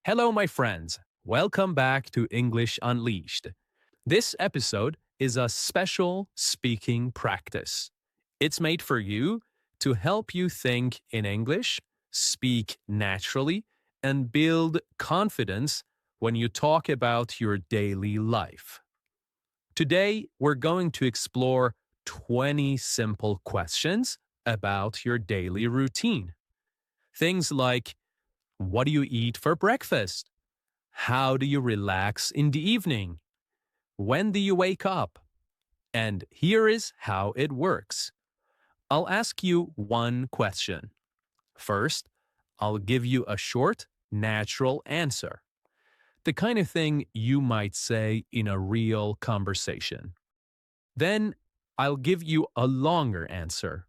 Hello, my friends. Welcome back to English Unleashed. This episode is a special speaking practice. It's made for you to help you think in English, speak naturally, and build confidence when you talk about your daily life. Today, we're going to explore 20 simple questions about your daily routine. Things like, what do you eat for breakfast? How do you relax in the evening? When do you wake up? And here is how it works. I'll ask you one question. First, I'll give you a short, natural answer. The kind of thing you might say in a real conversation. Then, I'll give you a longer answer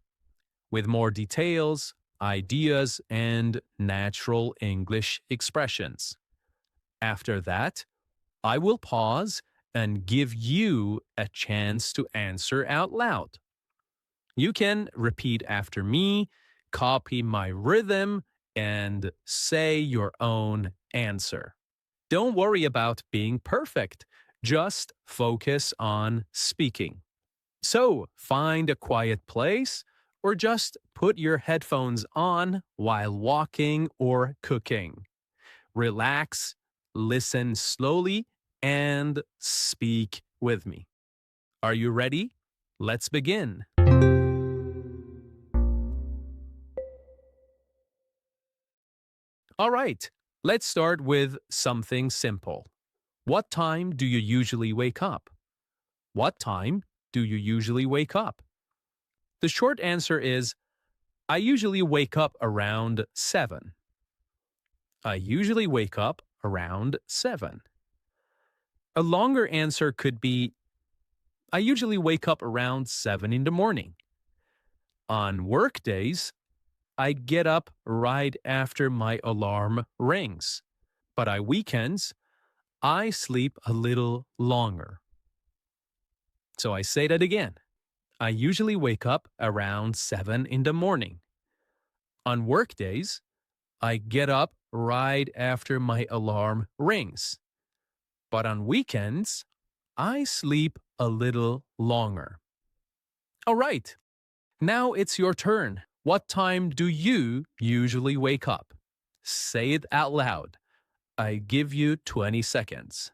with more details, ideas, and natural English expressions. After that, I will pause and give you a chance to answer out loud. You can repeat after me, copy my rhythm, and say your own answer. Don't worry about being perfect, just focus on speaking. So, find a quiet place or just put your headphones on while walking or cooking. Relax, listen slowly, and speak with me. Are you ready? Let's begin. All right, let's start with something simple. What time do you usually wake up? What time do you usually wake up? The short answer is I usually wake up around 7. I usually wake up around 7. A longer answer could be I usually wake up around 7 in the morning. On work days, I get up right after my alarm rings. But on weekends, I sleep a little longer. So I say that again. I usually wake up around 7 in the morning. On work days, I get up right after my alarm rings. But on weekends, I sleep a little longer. All right, now it's your turn. What time do you usually wake up? Say it out loud. I give you 20 seconds.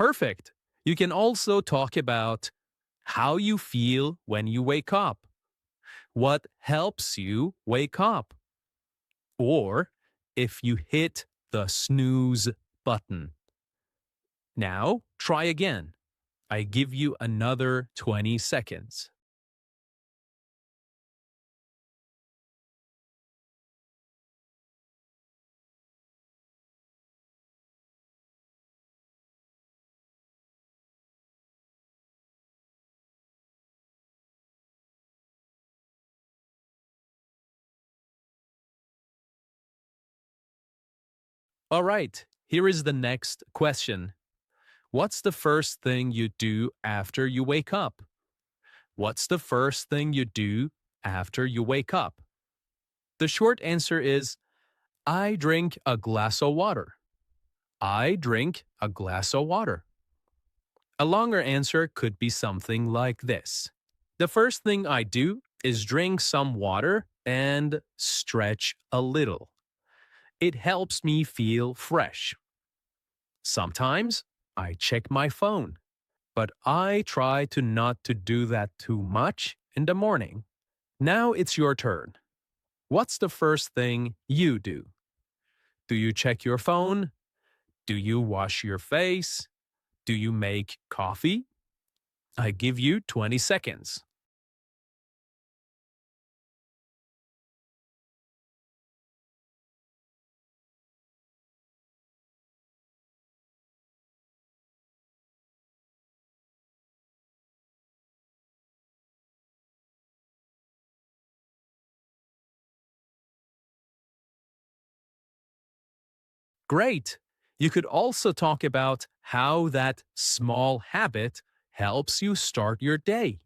Perfect. You can also talk about how you feel when you wake up. What helps you wake up? Or if you hit the snooze button. Now, try again. I give you another 20 seconds. All right, here is the next question. What's the first thing you do after you wake up? What's the first thing you do after you wake up? The short answer is I drink a glass of water. I drink a glass of water. A longer answer could be something like this. The first thing I do is drink some water and stretch a little. It helps me feel fresh. Sometimes I check my phone, but I try to not to do that too much in the morning. Now it's your turn. What's the first thing you do? Do you check your phone? Do you wash your face? Do you make coffee? I give you 20 seconds. Great. You could also talk about how that small habit helps you start your day,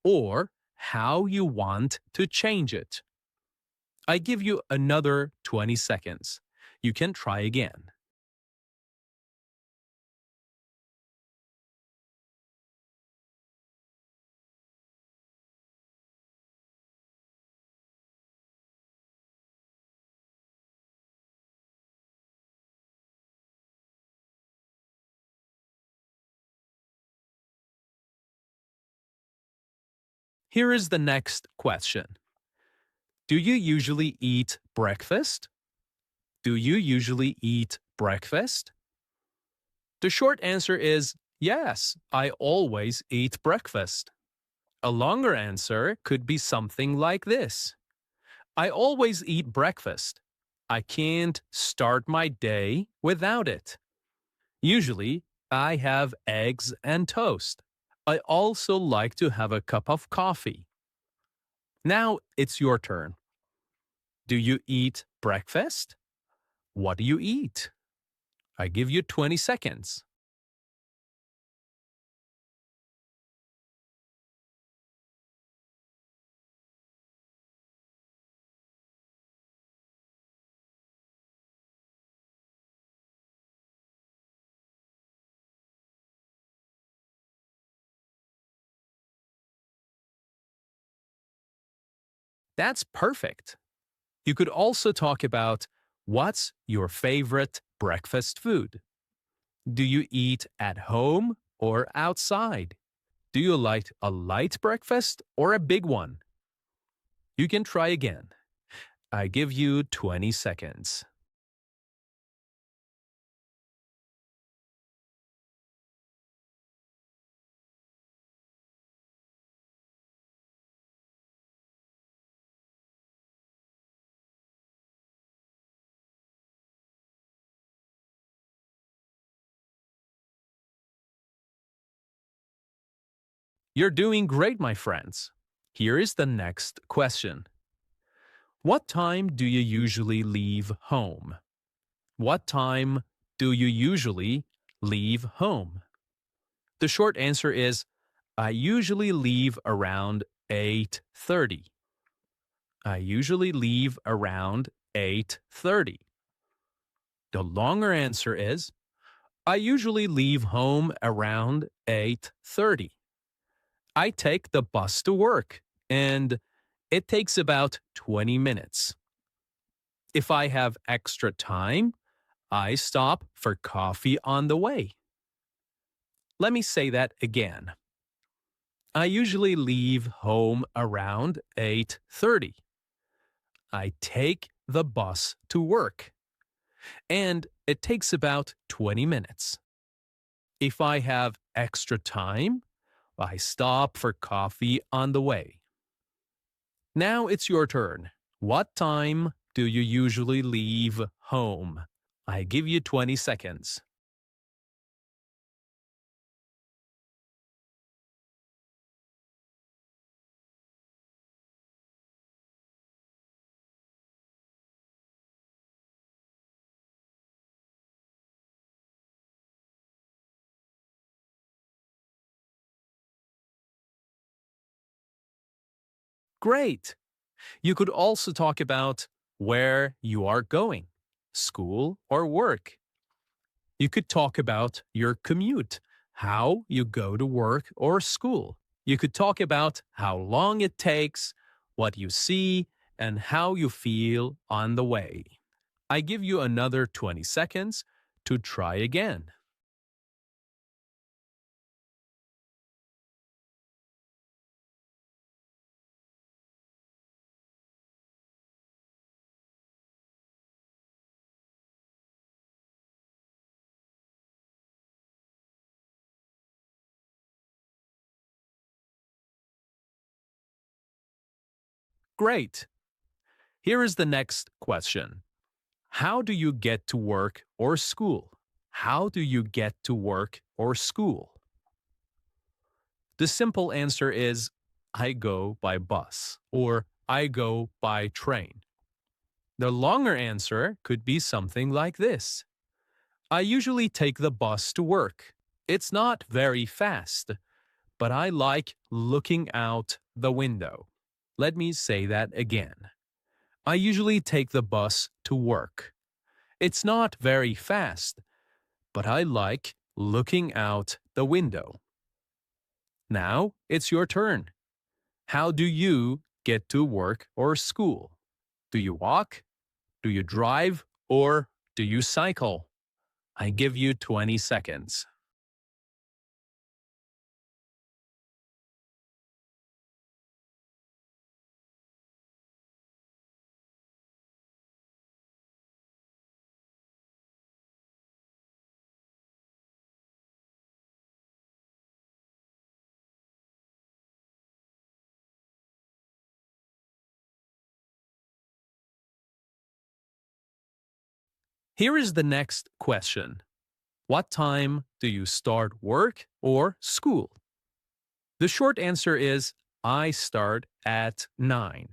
or how you want to change it. I give you another 20 seconds. You can try again. Here is the next question. Do you usually eat breakfast? Do you usually eat breakfast? The short answer is yes, I always eat breakfast. A longer answer could be something like this. I always eat breakfast. I can't start my day without it. Usually, I have eggs and toast. I also like to have a cup of coffee. Now it's your turn. Do you eat breakfast? What do you eat? I give you 20 seconds. That's perfect. You could also talk about what's your favorite breakfast food? Do you eat at home or outside? Do you like a light breakfast or a big one? You can try again. I give you 20 seconds. You're doing great, my friends. Here is the next question. What time do you usually leave home? What time do you usually leave home? The short answer is I usually leave around 8:30. I usually leave around 8:30. The longer answer is I usually leave home around 8:30. I take the bus to work and it takes about 20 minutes. If I have extra time, I stop for coffee on the way. Let me say that again. I usually leave home around 8:30. I take the bus to work, and it takes about 20 minutes. If I have extra time, I stop for coffee on the way. Now it's your turn. What time do you usually leave home? I give you 20 seconds. Great! You could also talk about where you are going, school or work. You could talk about your commute, how you go to work or school. You could talk about how long it takes, what you see, and how you feel on the way. I give you another 20 seconds to try again. Great. Here is the next question. How do you get to work or school? How do you get to work or school? The simple answer is I go by bus or I go by train. The longer answer could be something like this. I usually take the bus to work. It's not very fast, but I like looking out the window. Let me say that again. I usually take the bus to work. It's not very fast, but I like looking out the window. Now it's your turn. How do you get to work or school? Do you walk? Do you drive? Or do you cycle? I give you 20 seconds. Here is the next question. What time do you start work or school? The short answer is I start at 9.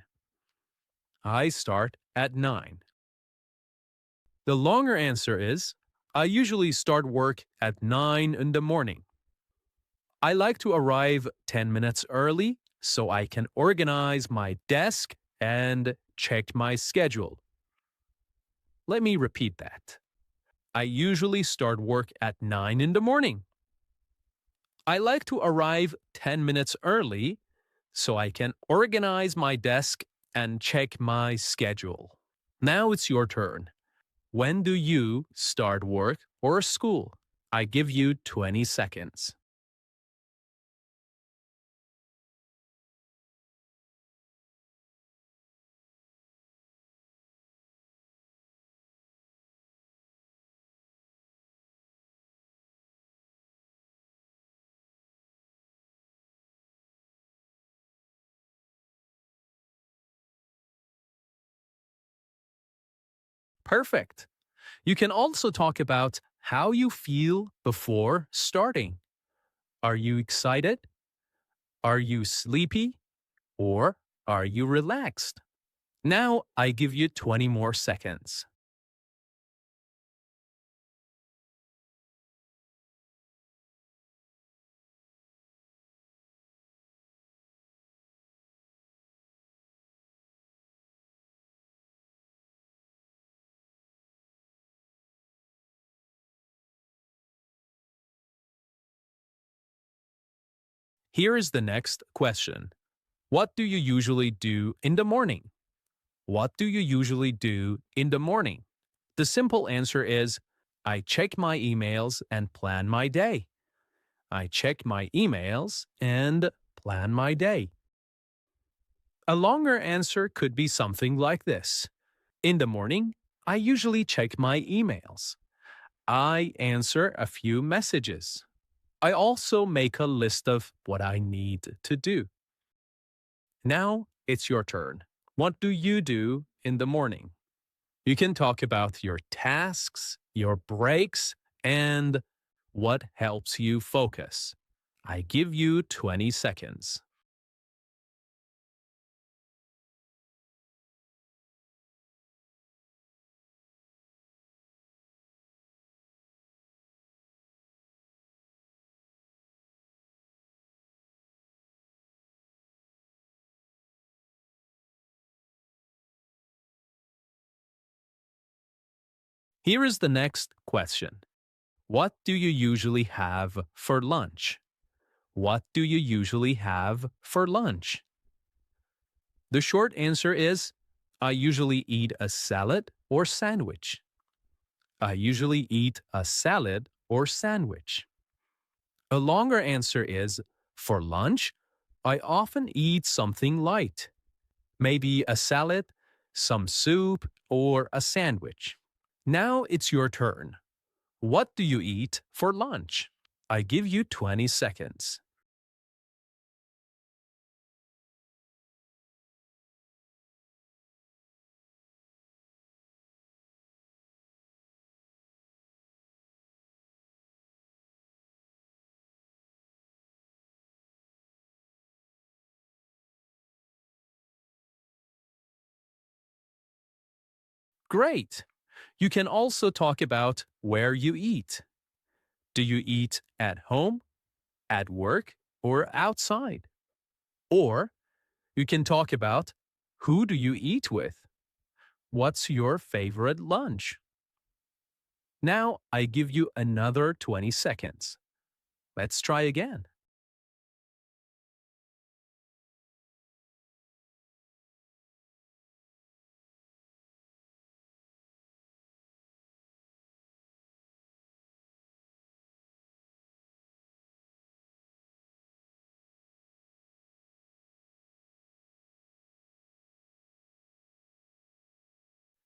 I start at 9. The longer answer is I usually start work at 9 in the morning. I like to arrive 10 minutes early so I can organize my desk and check my schedule. Let me repeat that. I usually start work at 9 in the morning. I like to arrive 10 minutes early so I can organize my desk and check my schedule. Now it's your turn. When do you start work or school? I give you 20 seconds. Perfect. You can also talk about how you feel before starting. Are you excited? Are you sleepy? Or are you relaxed? Now I give you 20 more seconds. Here is the next question. What do you usually do in the morning? What do you usually do in the morning? The simple answer is I check my emails and plan my day. I check my emails and plan my day. A longer answer could be something like this. In the morning, I usually check my emails. I answer a few messages. I also make a list of what I need to do. Now it's your turn. What do you do in the morning? You can talk about your tasks, your breaks, and what helps you focus. I give you 20 seconds. Here is the next question. What do you usually have for lunch? What do you usually have for lunch? The short answer is I usually eat a salad or sandwich. I usually eat a salad or sandwich. A longer answer is for lunch, I often eat something light, maybe a salad, some soup, or a sandwich. Now it's your turn. What do you eat for lunch? I give you 20 seconds. Great! You can also talk about where you eat. Do you eat at home, at work, or outside? Or you can talk about who do you eat with? What's your favorite lunch? Now I give you another 20 seconds. Let's try again.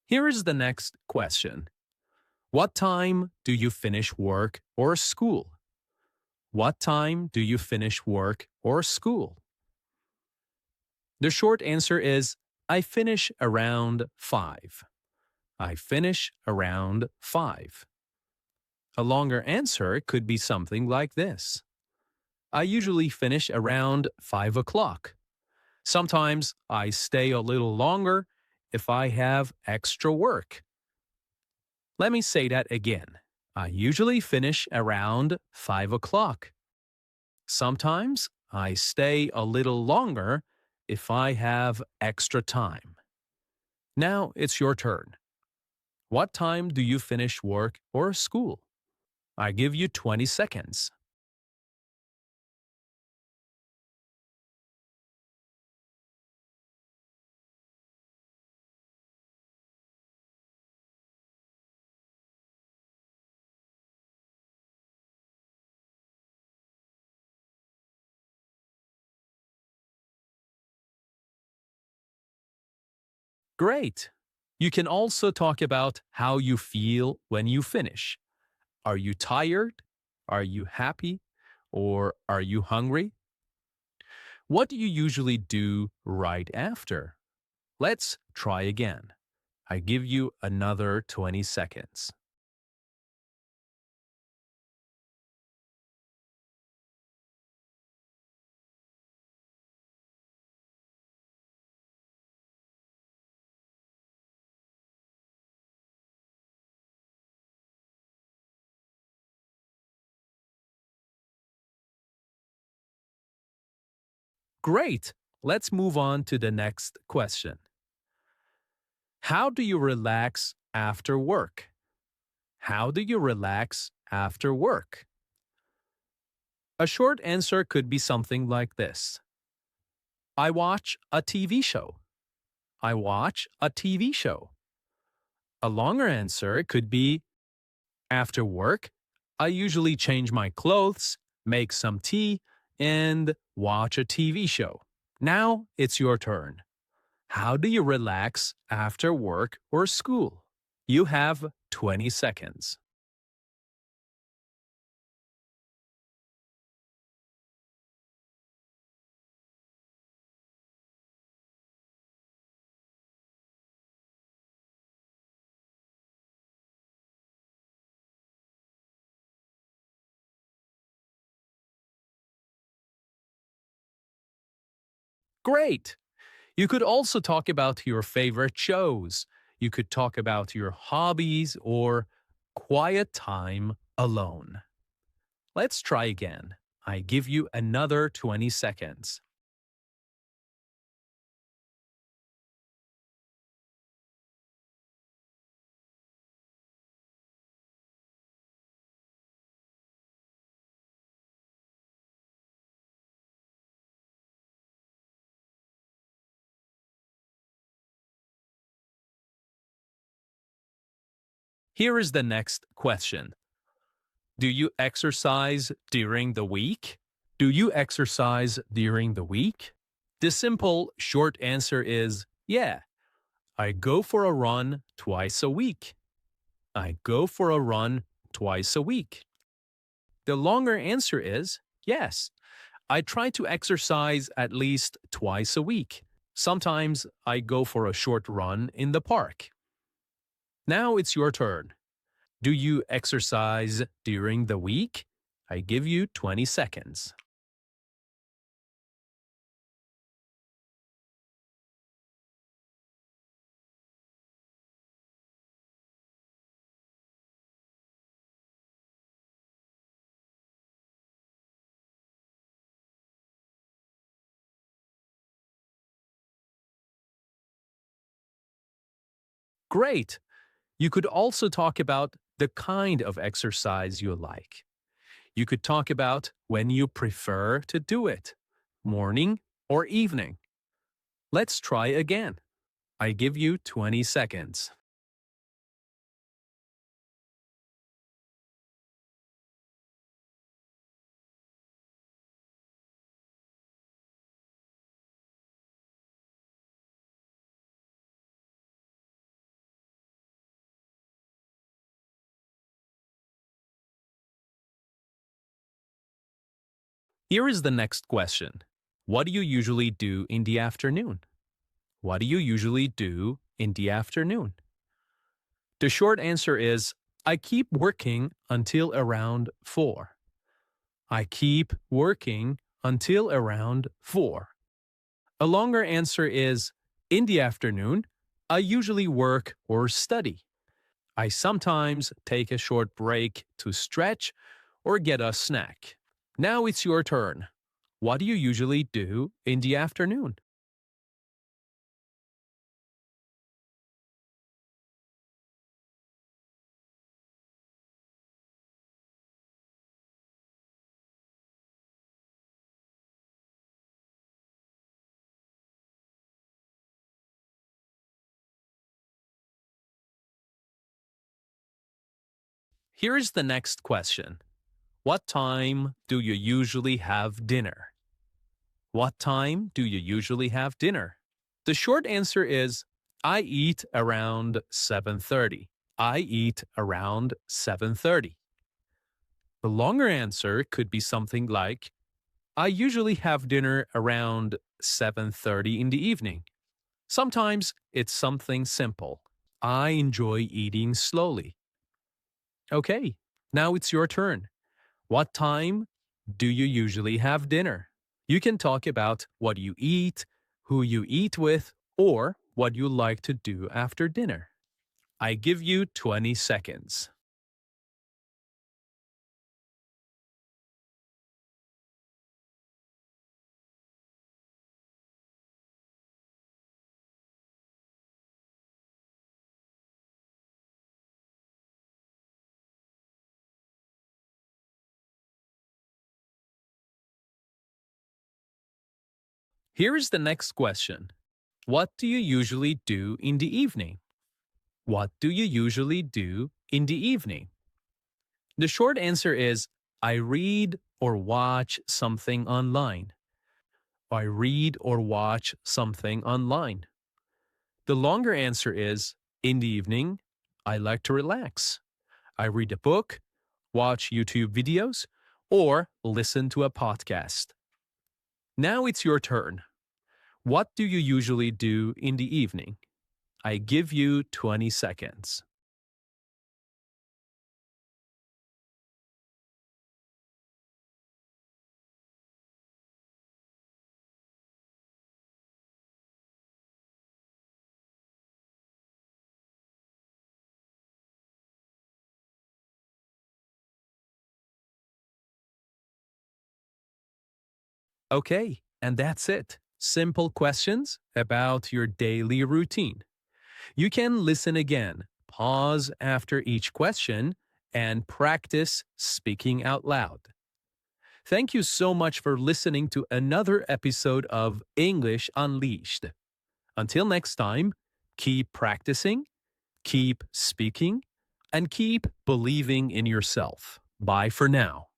Here is the next question. What time do you finish work or school? What time do you finish work or school? The short answer is I finish around 5. I finish around 5. A longer answer could be something like this. I usually finish around 5 o'clock. Sometimes I stay a little longer if I have extra work. Let me say that again. I usually finish around 5 o'clock. Sometimes I stay a little longer if I have extra time. Now it's your turn. What time do you finish work or school? I give you 20 seconds. Great! You can also talk about how you feel when you finish. Are you tired? Are you happy? Or are you hungry? What do you usually do right after? Let's try again. I give you another 20 seconds. Great! Let's move on to the next question. How do you relax after work? How do you relax after work? A short answer could be something like this. I watch a TV show. I watch a TV show. A longer answer could be after work, I usually change my clothes, make some tea, and watch a TV show. Now it's your turn. How do you relax after work or school? You have 20 seconds. Great! You could also talk about your favorite shows. You could talk about your hobbies or quiet time alone. Let's try again. I give you another 20 seconds. Here is the next question. Do you exercise during the week? Do you exercise during the week? The simple, short answer is yeah. I go for a run twice a week. I go for a run twice a week. The longer answer is yes. I try to exercise at least twice a week. Sometimes I go for a short run in the park. Now it's your turn. Do you exercise during the week? I give you 20 seconds. Great! You could also talk about the kind of exercise you like. You could talk about when you prefer to do it, morning or evening. Let's try again. I give you 20 seconds. Here is the next question. What do you usually do in the afternoon? What do you usually do in the afternoon? The short answer is I keep working until around 4. I keep working until around 4. A longer answer is in the afternoon, I usually work or study. I sometimes take a short break to stretch or get a snack. Now it's your turn. What do you usually do in the afternoon? Here is the next question. What time do you usually have dinner? What time do you usually have dinner? The short answer is I eat around 7:30. I eat around 7:30. The longer answer could be something like I usually have dinner around 7:30 in the evening. Sometimes it's something simple. I enjoy eating slowly. Okay, now it's your turn. What time do you usually have dinner? You can talk about what you eat, who you eat with, or what you like to do after dinner. I give you 20 seconds. Here is the next question. What do you usually do in the evening? What do you usually do in the evening? The short answer is I read or watch something online. I read or watch something online. The longer answer is in the evening, I like to relax. I read a book, watch YouTube videos, or listen to a podcast. Now it's your turn. What do you usually do in the evening? I give you 20 seconds. Okay, and that's it. Simple questions about your daily routine. You can listen again, pause after each question, and practice speaking out loud. Thank you so much for listening to another episode of English Unleashed. Until next time, keep practicing, keep speaking, and keep believing in yourself. Bye for now.